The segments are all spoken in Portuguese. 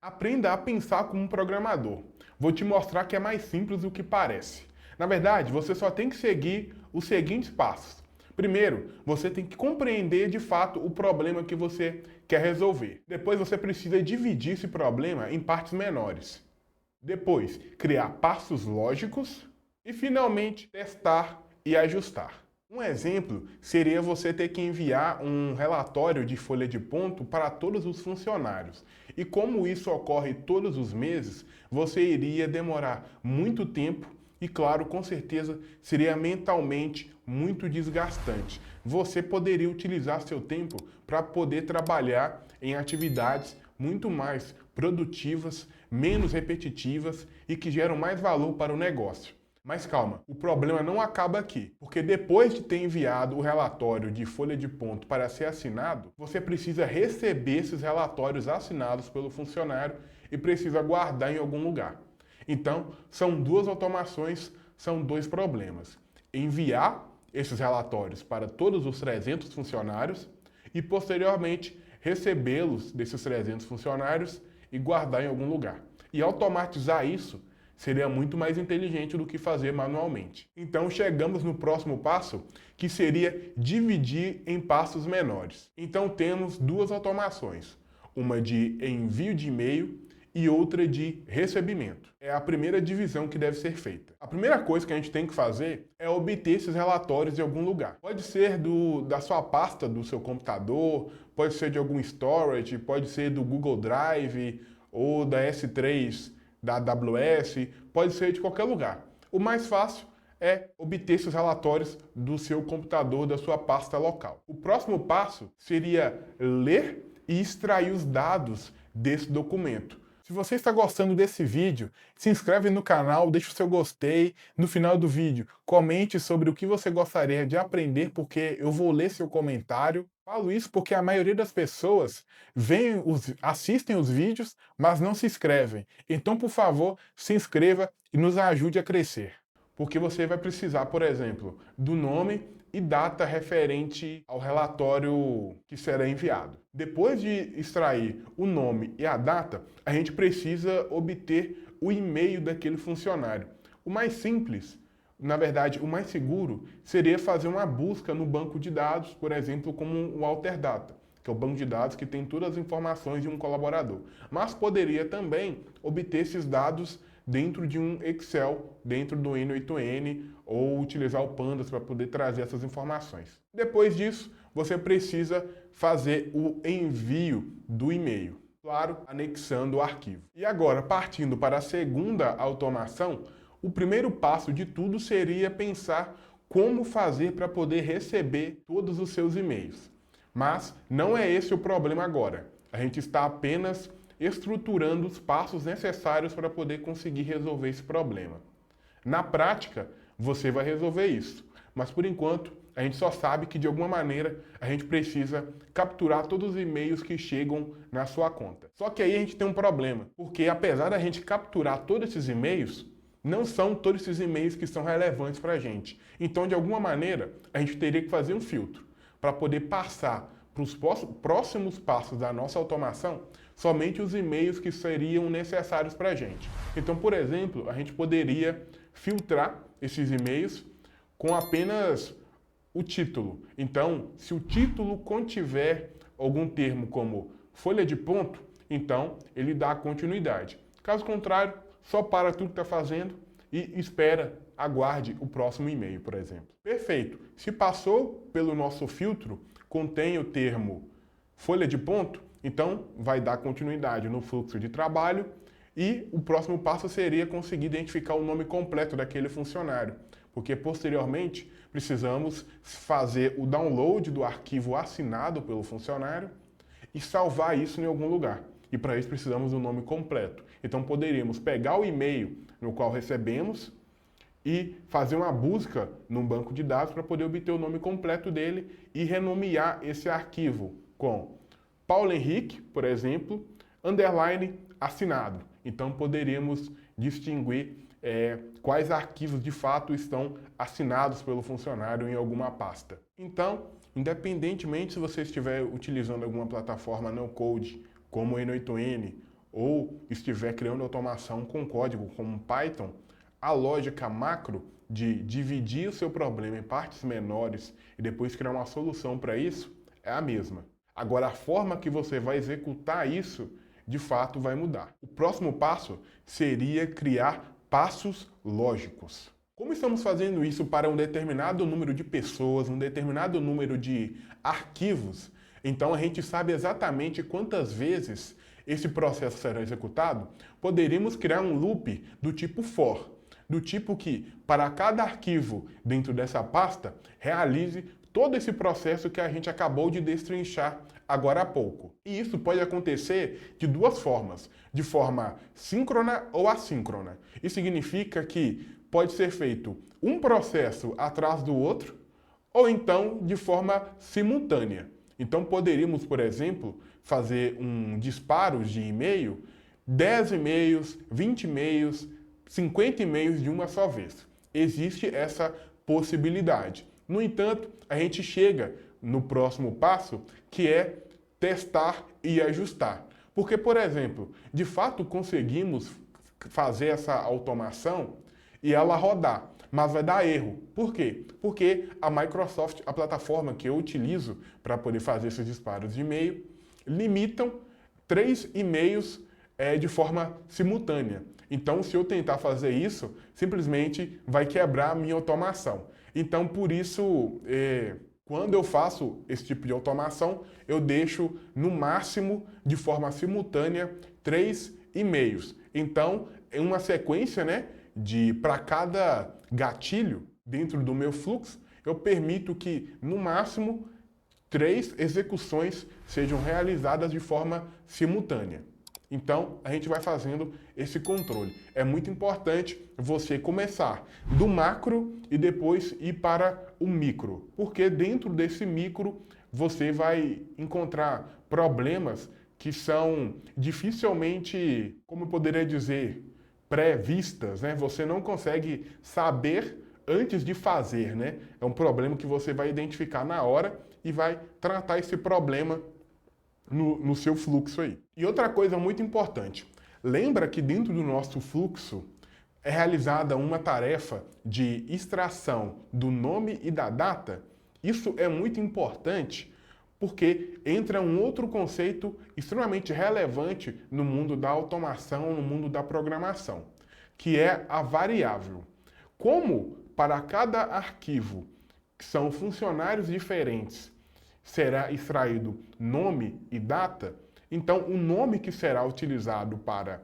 Aprenda a pensar como um programador. Vou te mostrar que é mais simples do que parece. Na verdade, você só tem que seguir os seguintes passos. Primeiro, você tem que compreender de fato o problema que você quer resolver. Depois, você precisa dividir esse problema em partes menores. Depois, criar passos lógicos. E, finalmente, testar e ajustar. Um exemplo seria você ter que enviar um relatório de folha de ponto para todos os funcionários. E como isso ocorre todos os meses, você iria demorar muito tempo e, claro, com certeza seria mentalmente muito desgastante. Você poderia utilizar seu tempo para poder trabalhar em atividades muito mais produtivas, menos repetitivas e que geram mais valor para o negócio. Mas calma, o problema não acaba aqui, porque depois de ter enviado o relatório de folha de ponto para ser assinado, você precisa receber esses relatórios assinados pelo funcionário e precisa guardar em algum lugar. Então, são duas automações, são dois problemas. Enviar esses relatórios para todos os 300 funcionários e, posteriormente, recebê-los desses 300 funcionários e guardar em algum lugar. E automatizar isso seria muito mais inteligente do que fazer manualmente. Então chegamos no próximo passo, que seria dividir em passos menores. Então temos duas automações, uma de envio de e-mail e outra de recebimento. É a primeira divisão que deve ser feita. A primeira coisa que a gente tem que fazer é obter esses relatórios de algum lugar. Pode ser da sua pasta do seu computador, pode ser de algum storage, pode ser do Google Drive ou da S3 da AWS, pode ser de qualquer lugar. O mais fácil é obter esses relatórios do seu computador, da sua pasta local. O próximo passo seria ler e extrair os dados desse documento. Se você está gostando desse vídeo, se inscreve no canal, deixa o seu gostei. No final do vídeo, comente sobre o que você gostaria de aprender, porque eu vou ler seu comentário. Falo isso porque a maioria das pessoas assistem os vídeos, mas não se inscrevem. Então, por favor, se inscreva e nos ajude a crescer. Porque você vai precisar, por exemplo, do nome e data referente ao relatório que será enviado. Depois de extrair o nome e a data, a gente precisa obter o e-mail daquele funcionário. O mais simples, na verdade, o mais seguro, seria fazer uma busca no banco de dados, por exemplo, como o Alterdata, que é o banco de dados que tem todas as informações de um colaborador. Mas poderia também obter esses dados dentro de um Excel, dentro do N8N, ou utilizar o Pandas para poder trazer essas informações. Depois disso, você precisa fazer o envio do e-mail, claro, anexando o arquivo. E agora, partindo para a segunda automação, o primeiro passo de tudo seria pensar como fazer para poder receber todos os seus e-mails. Mas não é esse o problema agora. A gente está apenas estruturando os passos necessários para poder conseguir resolver esse problema. Na prática, você vai resolver isso, mas por enquanto a gente só sabe que de alguma maneira a gente precisa capturar todos os e-mails que chegam na sua conta. Só que aí a gente tem um problema, porque apesar da gente capturar todos esses e-mails, não são todos esses e-mails que são relevantes para a gente. Então, de alguma maneira, a gente teria que fazer um filtro para poder passar para os próximos passos da nossa automação somente os e-mails que seriam necessários para a gente. Então, por exemplo, a gente poderia filtrar esses e-mails com apenas o título. Então, se o título contiver algum termo como folha de ponto, então ele dá continuidade. Caso contrário, só para tudo que está fazendo e espera, aguarde o próximo e-mail, por exemplo. Perfeito. Se passou pelo nosso filtro, contém o termo folha de ponto, então vai dar continuidade no fluxo de trabalho e o próximo passo seria conseguir identificar o nome completo daquele funcionário, porque posteriormente precisamos fazer o download do arquivo assinado pelo funcionário e salvar isso em algum lugar. E para isso precisamos do nome completo. Então poderíamos pegar o e-mail no qual recebemos e fazer uma busca num banco de dados para poder obter o nome completo dele e renomear esse arquivo com Paulo Henrique, por exemplo, underline assinado. Então poderíamos distinguir quais arquivos de fato estão assinados pelo funcionário em alguma pasta. Então, independentemente se você estiver utilizando alguma plataforma no code, como o N8N ou estiver criando automação com código como Python, a lógica macro de dividir o seu problema em partes menores e depois criar uma solução para isso é a mesma. Agora, a forma que você vai executar isso, de fato, vai mudar. O próximo passo seria criar passos lógicos. Como estamos fazendo isso para um determinado número de pessoas, um determinado número de arquivos, então a gente sabe exatamente quantas vezes esse processo será executado, poderíamos criar um loop do tipo for, do tipo que, para cada arquivo dentro dessa pasta, realize todo esse processo que a gente acabou de destrinchar agora há pouco. E isso pode acontecer de duas formas, de forma síncrona ou assíncrona. Isso significa que pode ser feito um processo atrás do outro, ou então de forma simultânea. Então poderíamos, por exemplo, fazer um disparo de e-mail, 10 e-mails, 20 e-mails, 50 e-mails de uma só vez. Existe essa possibilidade. No entanto, a gente chega no próximo passo, que é testar e ajustar. Porque, por exemplo, de fato conseguimos fazer essa automação e ela rodar, mas vai dar erro. Por quê? Porque a Microsoft, a plataforma que eu utilizo para poder fazer esses disparos de e-mail, limitam 3 e-mails de forma simultânea. Então, se eu tentar fazer isso, simplesmente vai quebrar a minha automação. Então, por isso, quando eu faço esse tipo de automação, eu deixo no máximo, de forma simultânea, 3 e-mails. Então, em uma sequência, né, para cada gatilho dentro do meu fluxo, eu permito que, no máximo, 3 execuções sejam realizadas de forma simultânea. Então, a gente vai fazendo esse controle. É muito importante você começar do macro e depois ir para o micro, porque dentro desse micro você vai encontrar problemas que são dificilmente, como eu poderia dizer, pré-vistas, né? Você não consegue saber antes de fazer, né? É um problema que você vai identificar na hora e vai tratar esse problema no seu fluxo aí. E outra coisa muito importante, lembra que dentro do nosso fluxo é realizada uma tarefa de extração do nome e da data? Isso é muito importante porque entra um outro conceito extremamente relevante no mundo da automação, no mundo da programação, que é a variável. Como para cada arquivo, que são funcionários diferentes, será extraído nome e data, então o nome que será utilizado para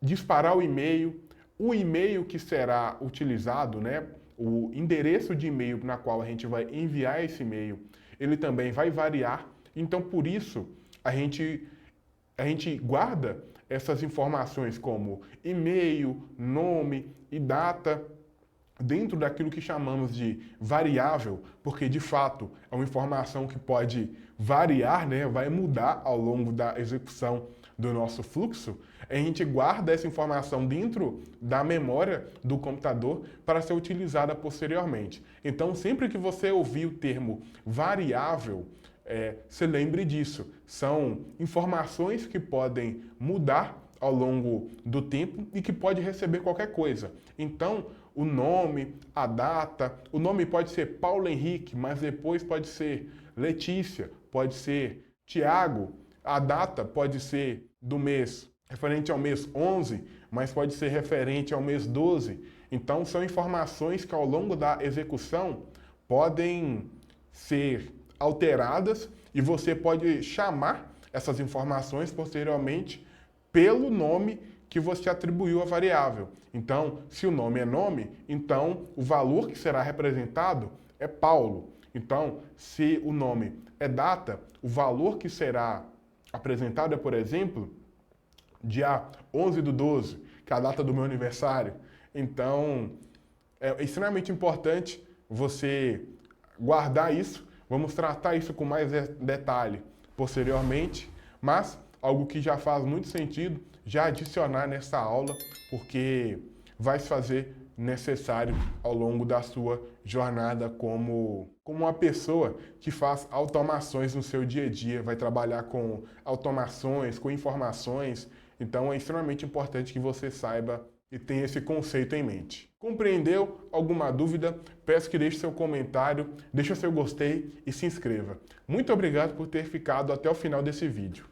disparar o e-mail que será utilizado, né, o endereço de e-mail na qual a gente vai enviar esse e-mail, ele também vai variar. Então, por isso, a gente guarda essas informações como e-mail, nome e data dentro daquilo que chamamos de variável, porque de fato é uma informação que pode variar, né? Vai mudar ao longo da execução do nosso fluxo. A gente guarda essa informação dentro da memória do computador para ser utilizada posteriormente. Então, sempre que você ouvir o termo variável, se lembre disso. São informações que podem mudar ao longo do tempo e que pode receber qualquer coisa. Então, o nome, a data, o nome pode ser Paulo Henrique, mas depois pode ser Letícia, pode ser Tiago, a data pode ser do mês referente ao mês 11, mas pode ser referente ao mês 12. Então, são informações que ao longo da execução podem ser alteradas e você pode chamar essas informações posteriormente pelo nome que você atribuiu à variável. Então, se o nome é nome, então o valor que será representado é Paulo. Então, se o nome é data, o valor que será apresentado é, por exemplo, dia 11/12, que é a data do meu aniversário. Então, é extremamente importante você guardar isso. Vamos tratar isso com mais detalhe posteriormente, mas algo que já faz muito sentido já adicionar nessa aula, porque vai se fazer necessário ao longo da sua jornada como uma pessoa que faz automações no seu dia a dia, vai trabalhar com automações, com informações Então é extremamente importante que você saiba e tenha esse conceito em mente. Compreendeu? Alguma dúvida? Peço que deixe seu comentário, deixe seu gostei e se inscreva. Muito obrigado por ter ficado até o final desse vídeo.